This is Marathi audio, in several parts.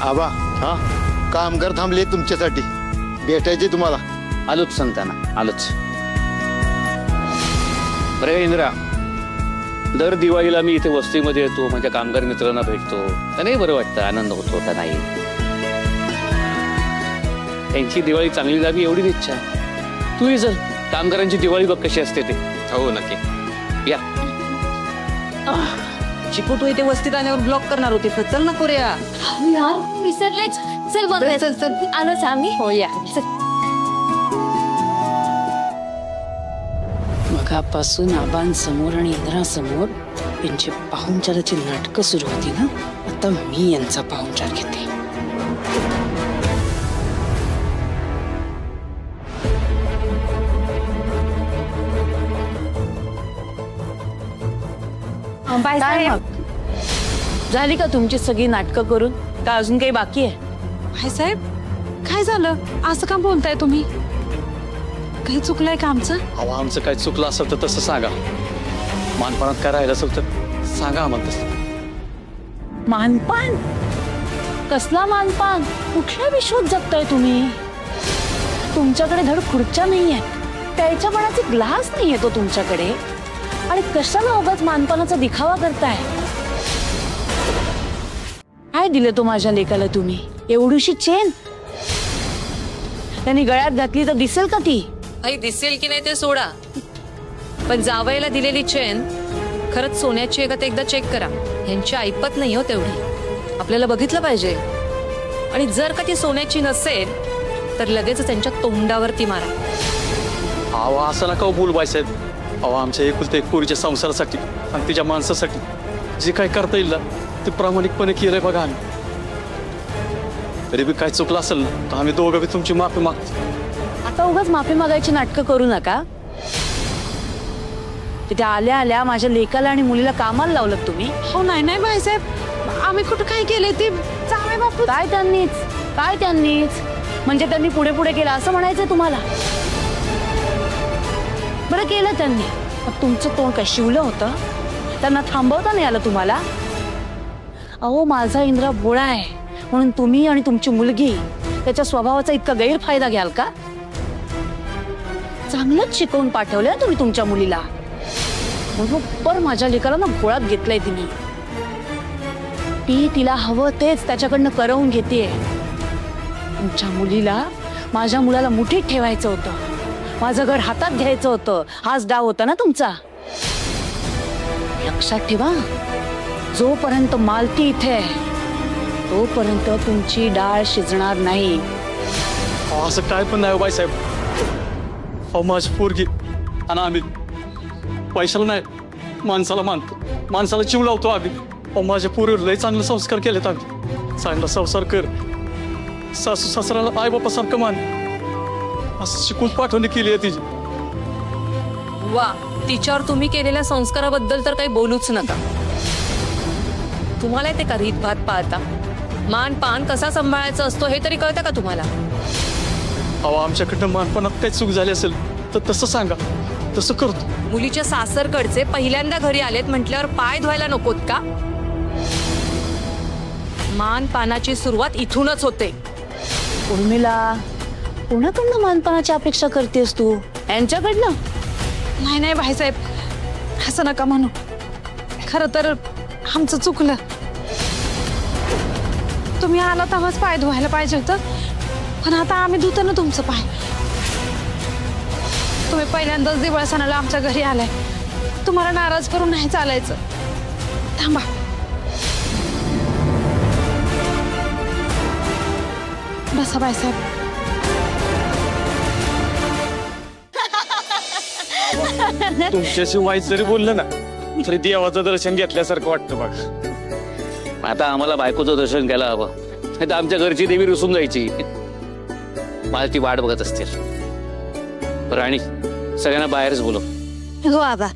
आबा हा कामगार थांबले तुमच्यासाठी, भेटायचे तुम्हाला. आलोच सांगताना आलोच. बरे इंद्रा, दर दिवाळीला मी इथे वस्तीमध्ये येतो, माझ्या कामगार मित्रांना भेटतो, त्यांनाही बरं वाटतं, आनंद होतो का नाही. त्यांची दिवाळी चांगली जावी एवढीच इच्छा. तूही जर कामगारांची दिवाळी बघ कशी असते ते. हो नक्की या. चिकू तू इथे वस्तीत आल्यावर ब्लॉक करणार होती, चल ना करूया. यार विसरलेच. चल बघ, चल चल आलोच आम्ही. हो या. मगापासून आबांसमोर आणि इंद्रासमोर यांची पाहुणचाराची नाटकं सुरू होती ना, आता मी यांचा पाहुणचार घेते. झाली का तुमची सगळी नाटकं करून, का अजून काही बाकी आहे? भाई साहेब काय झालं, असं का बोलताय तुम्ही? काही चुकलंय का आमचं? अहो आमचं काही चुकलं असेल तर तसं सांगा. मानपणात काय राहिलं असेल तर सांगा आम्हाला तसं. मानपान? कसला मानपान? कुठल्या विश्वात जगताय तुम्ही? तुमच्याकडे धड खुर्च्या नाहीये, प्यायच्या पाण्याचे ग्लास नाहीये तो तुमच्याकडे, आणि कशाला उगाच मानपानाचा दिखावा करताय? काय दिले तो माझ्या लेकाला तुम्ही? एवढीशी चेन त्यांनी गळ्यात घातली तर दिसेल का ती? आई दिसेल की नाही ते सोडा, पण जावयाला दिलेली चेन खरंच सोन्याची आहे का ते एकदा चेक करा. यांची ऐपत नाही हो तेवढी, आपल्याला बघितलं पाहिजे. आणि जर का ती सोन्याची नसेल तर लगेच त्यांच्या तोंडावरती मारा. अहो असं नका बोल बाईसाहेब. अहो आमच्या एकुलत्या एक पोरीच्या संसारासाठी आणि तिच्या माणसासाठी जे काही करता येईल ना ते प्रामाणिकपणे केलंय बघा आम्ही. तरी बी काय चुकलं असेल ना तर आम्ही दोघं बी तुमची माफी मागतो. आता उगाच माफी मागायची नाटकं करू नका. तिथे आल्या आल्या माझ्या लेकाला आणि मुलीला कामाला लावलं तुम्ही. हो नाही नाही भाई साहेब, आम्ही कुठं काय केलंय ते जावे बापू. काय त्यांनीच म्हणजे त्यांनी पुढे पुढे केलं असं म्हणायचंय तुम्हाला? बरं केलं त्यांनी, मग तुमचं तोंड काय शिवलं होतं? त्यांना थांबवता नाही आलं तुम्हाला? अहो माझा इंद्रा भोळा आहे म्हणून तुम्ही आणि तुमची मुलगी त्याच्या स्वभावाचा इतका गैरफायदा घ्याल का? चांगलंच शिकवून पाठवलंय तुम्ही तुमच्या मुलीला. बरोबर माझ्या लेकाला ना घोळात घेतलंय तिने. ती तिला हवं तेच त्याच्याकडनं करवून घेतेय. तुमच्या मुलीला माझ्या मुलाला मुठीत ठेवायचं होतं, माझं घर हातात घ्यायचं होतं. हाच डाव होता ना तुमचा. लक्षात ठेवा, जोपर्यंत मालती इथे आहे तोपर्यंत तुमची डाळ शिजणार नाही. असं काय पण नाही बाईसाहेब. अहो माझी पोरगी आणि आम्ही पैशाला नाही माणसाला मानतो, माणसाला जीव लावतो आम्ही. अहो माझ्या पोरीवर लय चांगले संस्कार केलेत आम्ही. चांगला संसार कर, सासू सासऱ्याला आई बापासारखं मान, असं शिकून पाठवणी केली आहे तिची. वा, तिच्यावर तुम्ही केलेल्या संस्काराबद्दल तर काही बोलूच नका. तुम्हाला येते का रीतभात पाहता? मान पान कसा सांभाळायचा असतो हे तरी कळतं का तुम्हाला? अहो आमच्याकडनं मानपणात काही चूक झाली असेल तर तसं सांगा, तसं करतो. मुलीच्या सासरकडचे पहिल्यांदा घरी आलेत म्हटल्यावर पाय धुवायला नकोत का? मान पानाची सुरुवात इथूनच होते. उर्मिला, कोणाकडनं मानपणाची अपेक्षा करतेस तू? यांच्याकडनं? नाही नाही भाई साहेब, असं नका म्हणू. खरं तर आमचं चुकलं. तुम्ही आला तेव्हाच पाय धुवायला पाहिजे होतं, पण आता आम्ही धुतो ना तुमचं पाय. तुम्ही पहिल्यांदाच दिवाळी सणाला आमच्या घरी आलाय, तुम्हाला नाराज करून नाही चालायचं. थांबा. बसा बाईसाहेब. तुमच्याशी वाईट जरी बोललं ना तरी देवाचं दर्शन घेतल्यासारखं वाटतं बघ. आता आम्हाला बायकोचं दर्शन घ्यायला हवं, नाही तर आमच्या घरची देवी रुसून जायची. मला ती वाट बघत असतील. बरं आणि सगळ्यांना बाहेरच बोलव. हो आबा.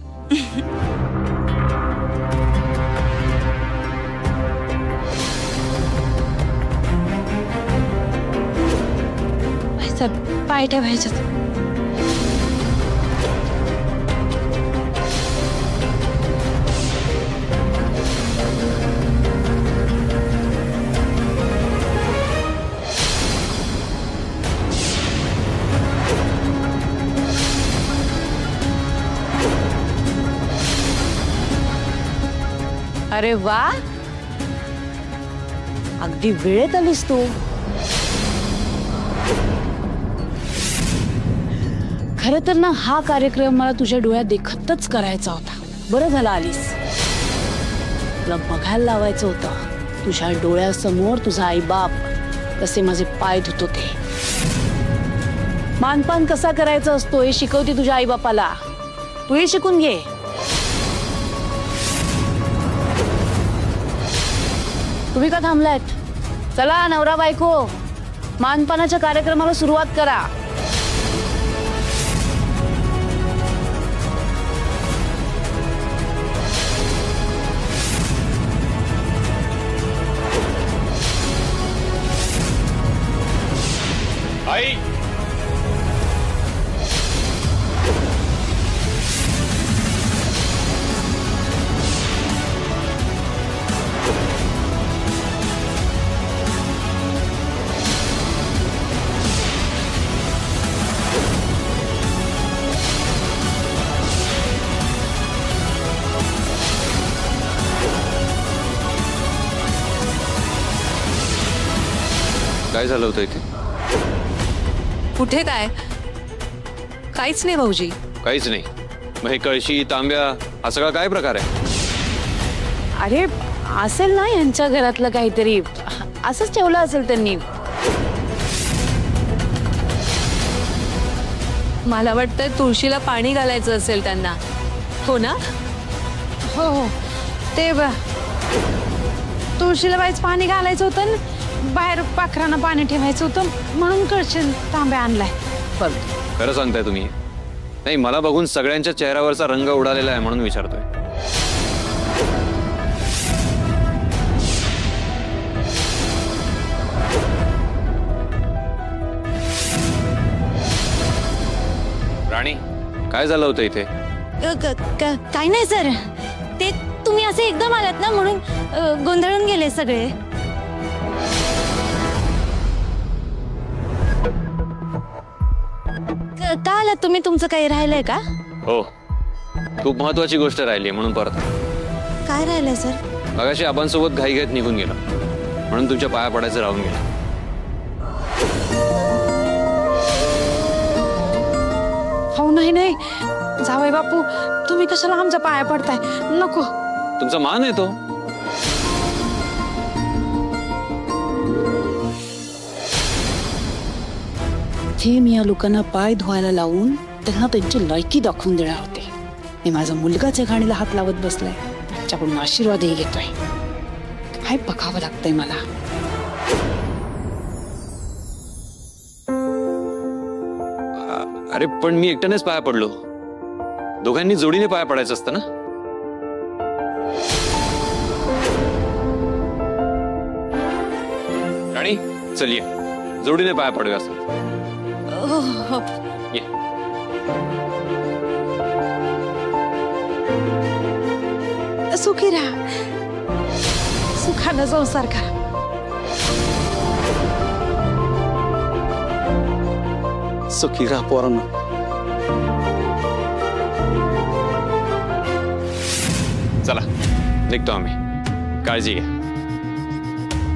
पाय ठेवायच्यात. अरे वा, अगदी वेळेत आलीस तू. खरं तर ना हा कार्यक्रम मला तुझ्या डोळ्यात देखतच करायचा होता. बरं झालं आलीस. तुला बघायला लावायचं होतं तुझ्या डोळ्यासमोर तुझा आईबाप कसे माझे पाय धुत होते. मानपान कसा करायचा असतो हे शिकवते तुझ्या आईबापाला. तू हे शिकून घे. तुम्ही का थांबलायत? चला नवरा बायको, मानपानाच्या कार्यक्रमाला सुरुवात करा. आई, काय झालं होतं इथे? कुठे काय? काहीच नाही भाऊजी. काहीच नाही. मग हे कळशी तांब्या हा सगळा काय प्रकार आहे? अरे असेल ना यांच्या घरातलं काहीतरी, असंच ठेवलं असेल त्यांनी. मला वाटतंय तुळशीला पाणी घालायचं असेल त्यांना, हो ना? हो हो, ते तुळशीला बाईच पाणी घालायचं होतं ना, बाहेर पाखरांना पाणी ठेवायचं होतं म्हणून कळशी तांब्या आणलाय. खरं सांगताय तुम्ही? नाही, मला बघून सगळ्यांच्या चेहऱ्यावरचा रंग उडालेला आहे म्हणून विचारतोय. राणी, काय झालं होतं इथे? काय नाही सर, ते तुम्ही असे एकदम आलात ना म्हणून गोंधळून गेले सगळे. का आलात तुम्ही? तुमचं काही राहिलंय का? हो, खूप महत्वाची गोष्ट राहिली म्हणून परत. काय राहिलंय सर? मगाशी आबांसोबत घाईघाईत निघून गेला म्हणून तुमच्या पाया पडायचं राहून गेलं. हो नाही नाही जावई बापू, तुम्ही कशाला आमच्या पाया पडताय? नको. तुमचा मान आहे तो. हे मी या लोकांना पाय धुवायला लावून त्यांना त्यांची लायकी दाखवून देणार होते. मी माझा मुलगाच्या घाणीला हात लावत बसलाय, त्याच्याकडून आशीर्वादही घेतोय. काय बघावं लागतंय मला. अरे पण मी एकट्यानेच पाया पडलो. दोघांनी जोडीने पाया पडायचं असतं ना. राणी चल ये, जोडीने पाया पडूया असं. ये. सुखी राहा, सुखानं संसार करा. सुखी राहा पोरांनो. चला निघतो आम्ही. काळजी घ्या.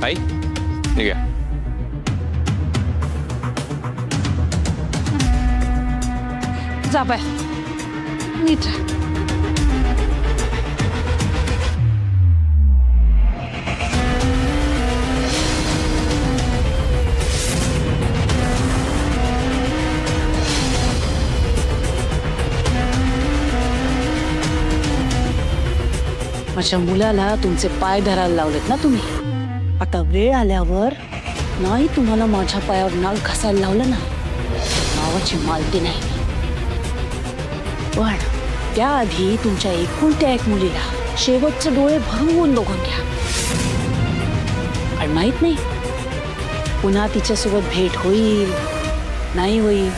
आई निघा. जा बाय, नीट राहा. माझ्या मुलाला तुमचे पाय धरायला लावलेत ना तुम्ही. आता वेळ आल्यावर नाही तुम्हाला माझ्या पायावर नाळ घासायला लावलं ना, नावाची मालती नाही. पण त्याआधी तुमच्या एकुलत्या एक मुलीला शेवटचे डोळे भरून बघून घ्या. आणि माहित नाही पुन्हा तिच्यासोबत भेट होईल नाही होईल.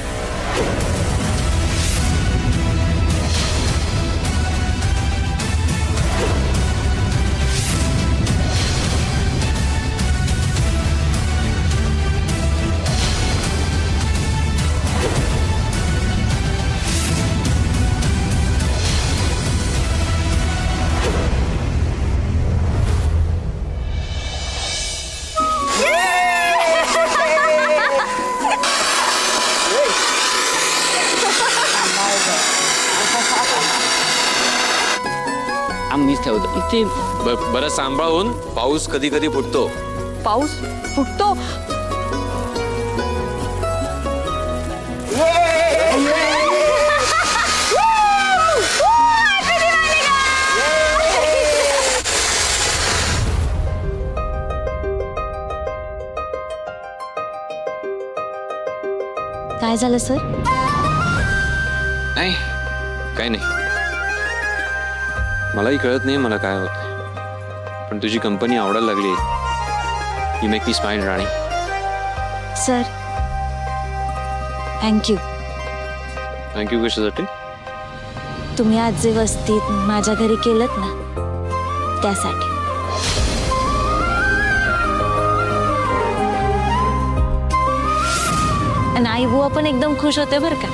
काम मीच ठेवतो ते. बरं सांभाळून. पाऊस कधी कधी फुटतो. पाऊस फुटतो. काय झालं सर? नाही काही नाही. मलाही कळत नाही मला काय होत, पण तुझी कंपनी आवडायला लागली. You make me smile Rani. Sir thank you. Thank you कशासाठी? तुम्ही आज जे वस्तीत माझ्या घरी केलत ना त्यासाठी. आणि आई बुवा पण एकदम खुश होते बरं का.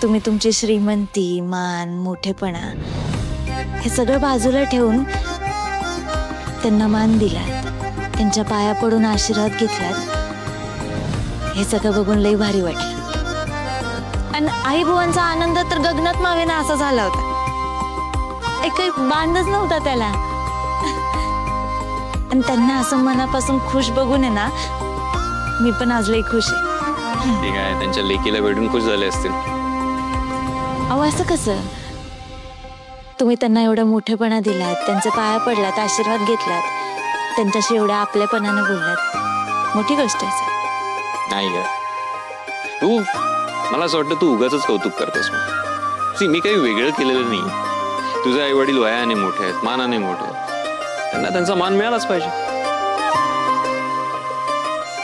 तुम्ही तुमची श्रीमंती, मान, मोठेपणा हे सगळं बाजूला ठेवून त्यांना मान दिलात, त्यांच्या पाया पडून आशीर्वाद घेतलात. हे सगळं बघून लई भारी वाटलं. आणि आई बुवांचा आनंद तर गगनात मावेना असा झाला होता. काही बांधच नव्हता त्याला. आणि त्यांना असं मनापासून खुश बघून आहे ना, मी पण आज लई खुश आहे. ठीक आहे, त्यांच्या लेकीला भेटून खुश झाले असतील. अहो असं कसं? तुम्ही त्यांना एवढा मोठेपणा दिलात, त्यांचे पाया पडलात, आशीर्वाद घेतलात, त्यांच्याशी एवढ्या आपल्यापणाने बोललात. मोठी गोष्ट आहे सर. नाही ग, तू मला असं वाटतं तू उगाच कौतुक करतेस. मी काही वेगळं केलेलं नाही. तुझे आई वडील वयाने मोठे आहेत, मानाने मोठे आहेत, त्यांना त्यांचा मान मिळालाच पाहिजे.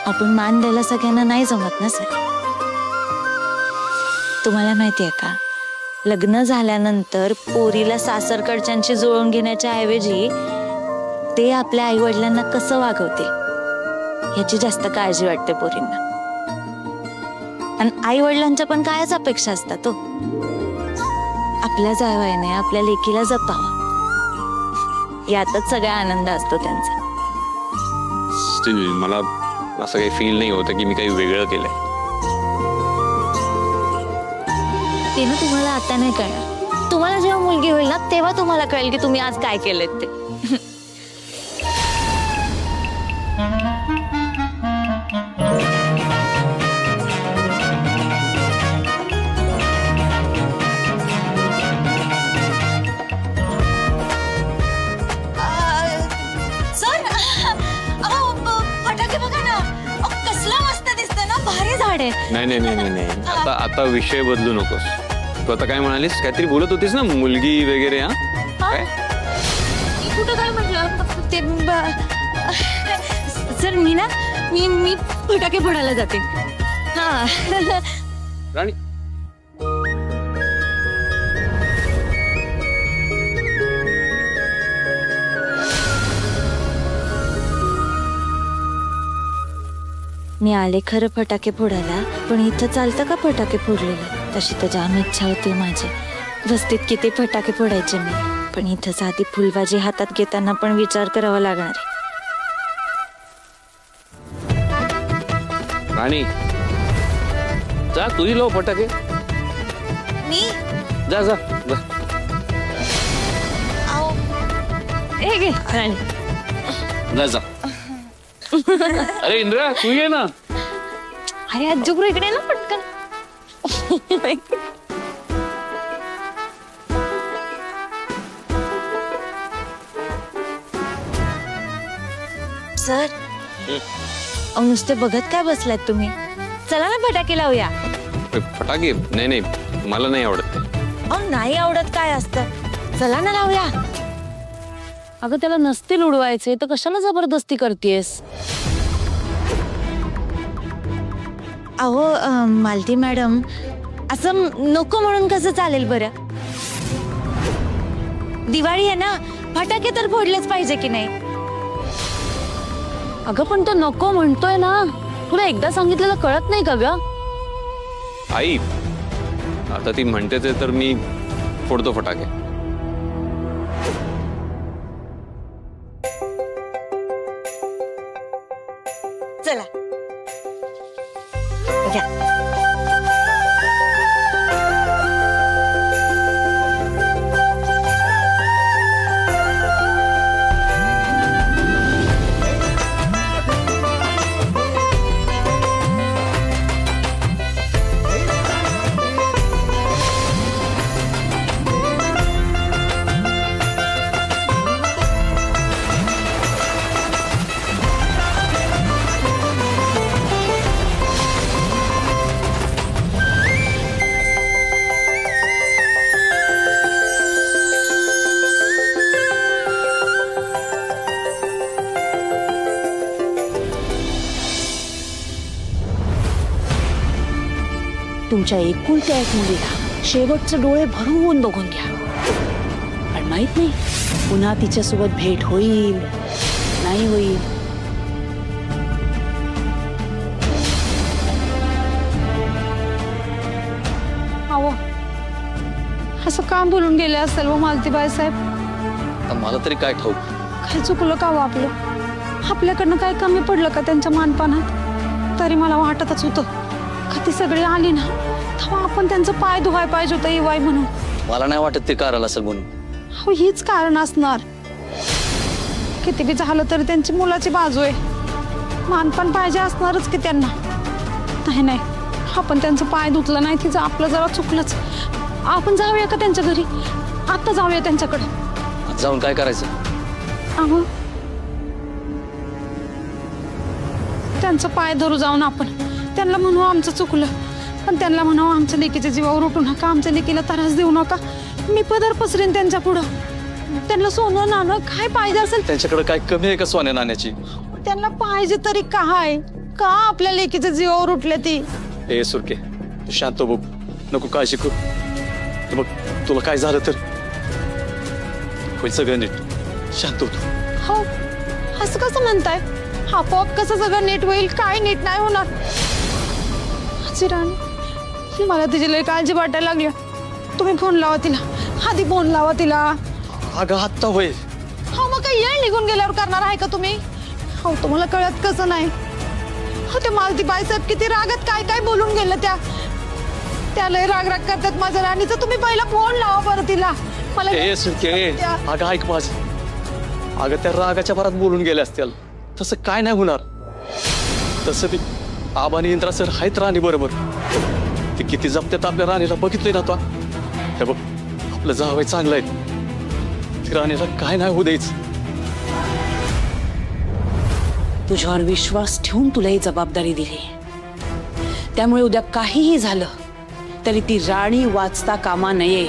आपण मान द्यायला सगळ्यांना नाही जमत ना सर. तुम्हाला माहितीये का, लग्न झाल्यानंतर पोरीला सासरकडच्यांशी जुळवून घेण्याच्या ऐवजी ते आपल्या आई वडिलांना कसं वागवतील याची जास्त काळजी वाटते पोरींना. आणि आई वडिलांच्या पण कायच अपेक्षा असतात तो. आपल्या जावयाने आपल्या लेकीला जपावा, यातच सगळा आनंद असतो त्यांचा. स्टील मला असं काही फील नाही होतं की मी काही वेगळं केलंय. ते ना तुम्हाला आता नाही कळणार. तुम्हाला जेव्हा मुलगी होईल ना तेव्हा तुम्हाला कळेल की तुम्ही आज काय केलेत ते. नाही नाही नाही नाही, आता विषय बदलू नकोस. तू आता काय म्हणालीस? काहीतरी बोलत होतीस ना, मुलगी वगैरे. काय कुठं काय म्हटलं ते? सर मी ना मी फटाके फोडायला जाते. हा राणी, मी आले खरं फटाके फोडायला, पण इथं चालतं का फटाके फोडलेलं? तशी तर जाम इच्छा होती माझी. वस्तीत किती फटाके फोडायचे मी, पण इथं साधी फुलबाजी हातात घेताना पण विचार करावा लागणार आहे. राणी जा, तुझी लो फटाके. मी जा जा जा. हे घे राणी. जा जा. अरे इंद्रा तू ये ना. अरे आज जुगरू इकडे ना पटकन. सर नुसते बघत काय बसलात तुम्ही? चला ना फटाके लावूया. फटाके? नाही नाही मला नाही आवडत. नाही आवडत काय असतं? चला ना लावूया. अगं त्याला नसतील उडवायचे तर कशाला जबरदस्ती करतेस? अहो मालती मॅडम, असं नको म्हणून कसं चालेल बरं? दिवाळी आहे ना, फटाके तर फोडलेच पाहिजे की नाही? अगं पण तो नको म्हणतोय ना. तुला एकदा सांगितलेलं कळत नाही का ग? आई आता ती म्हणते ते तर मी फोडतो फटाके. चला घ्या. तुमच्या एकुलत्या एक मुलीला शेवटचे डोळे भरून बघून घ्या. पण माहित नाही पुन्हा तिच्यासोबत भेट होईल नाही होईल. अहो असं काम बोलून गेले असेल व मालतीबाई साहेब. आता मला तरी काय ठाऊक. काय चुकलं का हो आपलं? आपल्याकडनं काय कमी पडलं का त्यांच्या मानपानात? तरी मला वाटतच होतं का ती सगळी आली ना तेव्हा आपण त्यांचं पाय धुवाय पाहिजे होतं इवाय म्हणून. मला नाही वाटत ते कारण असेल म्हणून. हो हीच कारण असणार. किती बी झालं तरी त्यांची मुलाची बाजू आहे. मानपान पाहिजे असणारच की त्यांना. नाही नाही आपण त्यांचं पाय धुतलं नाही तिचं आपलं जरा चुकलंच. आपण जाऊया का त्यांच्या घरी? आता जाऊया त्यांच्याकडे. जाऊन काय करायचं? अहो त्यांचं पाय धरू जाऊन आपण त्यांना म्हणू आमचं चुकलं. पण त्यांना म्हणू आमच्या लेकीच्या जीवावर उठू नका, आमच्या लेकीला त्रास देऊ नका. मी पदर पसरेन त्यांच्या पुढं. त्यांना सोनं नाणं काय पाहिजे असेल. त्यांच्याकडे काय कमी आहे का सोन्या नाण्याची? त्यांना पाहिजे तरी काय? का आपल्या लेकीच्या जीवावर उठले ती? ए सुरके तू शांत हो बघ, नको काळजी करू. हे बघ तुला काय झालं तर होईल सगळं नीट. शांत हो तू. हो असं कसं म्हणताय? आपोआप कसं सगळं नीट होईल? काय नीट नाही होणार. राणी मला तिची लय काळजी वाटायला लागली. तुम्ही फोन लावा तिला, आधी फोन लावा तिला. अगं आत्ता होय. हो मग काही येळ निघून गेल्यावर करणार आहे का तुम्ही? हो तुम्हाला कळत कसं नाही? हो ते मालतीबाई साहेब किती रागात काय काय बोलून गेलं. त्या लय राग राग करतात माझ्या राणीचं. तुम्ही पहिला फोन लावा बरं तिला. मला अगं ऐक माझं. अगं त्या रागाच्या भरात बोलून गेल्या असतील. तसं काय नाही होणार. तसं ती आबानी इंद्रा सर आहेत राणी बरोबर. ते किती जपत्यात आपल्या राणीला बघितलंय ना तो. हे बघ आपलं जावई चांगलं आहे. ती राणीला काय नाही होऊ द्यायचं. तुझ्यावर विश्वास ठेवून तुला ही जबाबदारी दिली. त्यामुळे उद्या काहीही झालं तरी ती राणी वाचता कामा नये.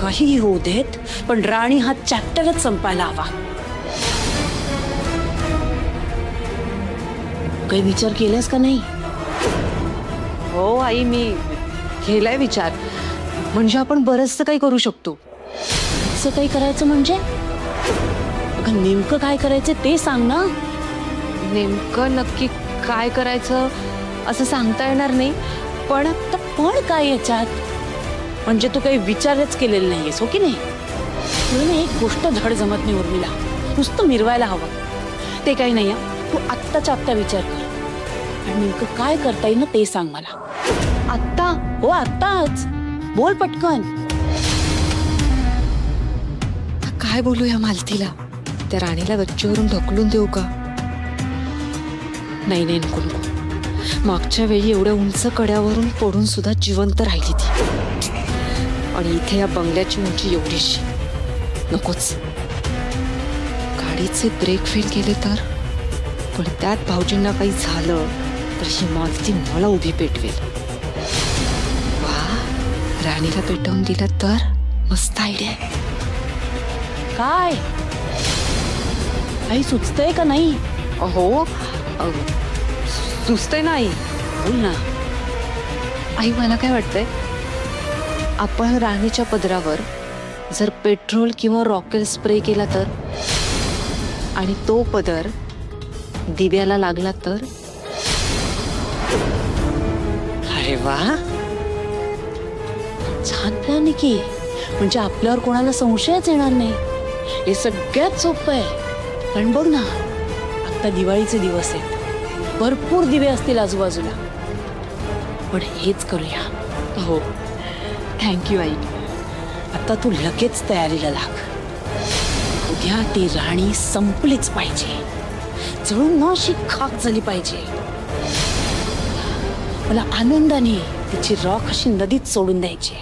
काहीही होऊ देत पण राणी हा चॅप्टरच संपायला हवा. काही विचार केलास का नाही? हो आई मी केलाय विचार. म्हणजे आपण बरंचसं काही करू शकतो. बरंचसं काही करायचं म्हणजे? अगं नेमकं काय करायचं ते सांग ना. नेमकं नक्की काय करायचं असं सांगता येणार नाही. पण आता पण काय याच्यात? म्हणजे तू काही विचारच केलेला नाहीयेस हो की नाही? तुला एक गोष्ट धड जमत नाही उर्मिला. नुसतं मिरवायला हवं. ते काही नाही. तू आत्ताच्या आत्ता विचार कर आणि नेमकं काय करता येईल ना ते सांग मला. आत्ता? हो आत्ताच. बोल पटकन. काय बोलूया मालतीला? त्या राणीला गच्चीवरून ढकलून देऊ का? नाही नाही नको नको. मागच्या वेळी एवढ्या उंच कड्यावरून पडून सुद्धा जिवंत राहिली ती. आणि इथे या बंगल्याची उंची एवढीशी. नकोच. गाडीचे ब्रेक फेल केले तर? पण त्यात भाऊजींना काही झालं तर ही मालती मला उभी पेटवेल. वा राणीला पेटवून दिलं तर मस्त आयडिया आहे. काय काही सुचतंय का नाही? हो सुचतंय नाही. बोल ना. आई मला काय वाटतंय आपण राणीच्या पदरावर जर पेट्रोल किंवा रॉकेल स्प्रे केला तर आणि तो पदर दिव्याला लागला तर? अरे वा छान प्लॅन की. म्हणजे आपल्यावर कोणाला संशयच येणार नाही. हे सगळ्यात सोपं आहे. पण बघ ना आता दिवाळीचे दिवस आहेत. भरपूर दिवे असतील आजूबाजूला. पण हेच करूया. हो थँक्यू आई. आता तू लगेच तयारीला लाग. उद्या ती राणी संपलीच पाहिजे. जळून न अशी खाक झाली पाहिजे. मला आनंदाने तिची राख अशी नदीत सोडून द्यायची.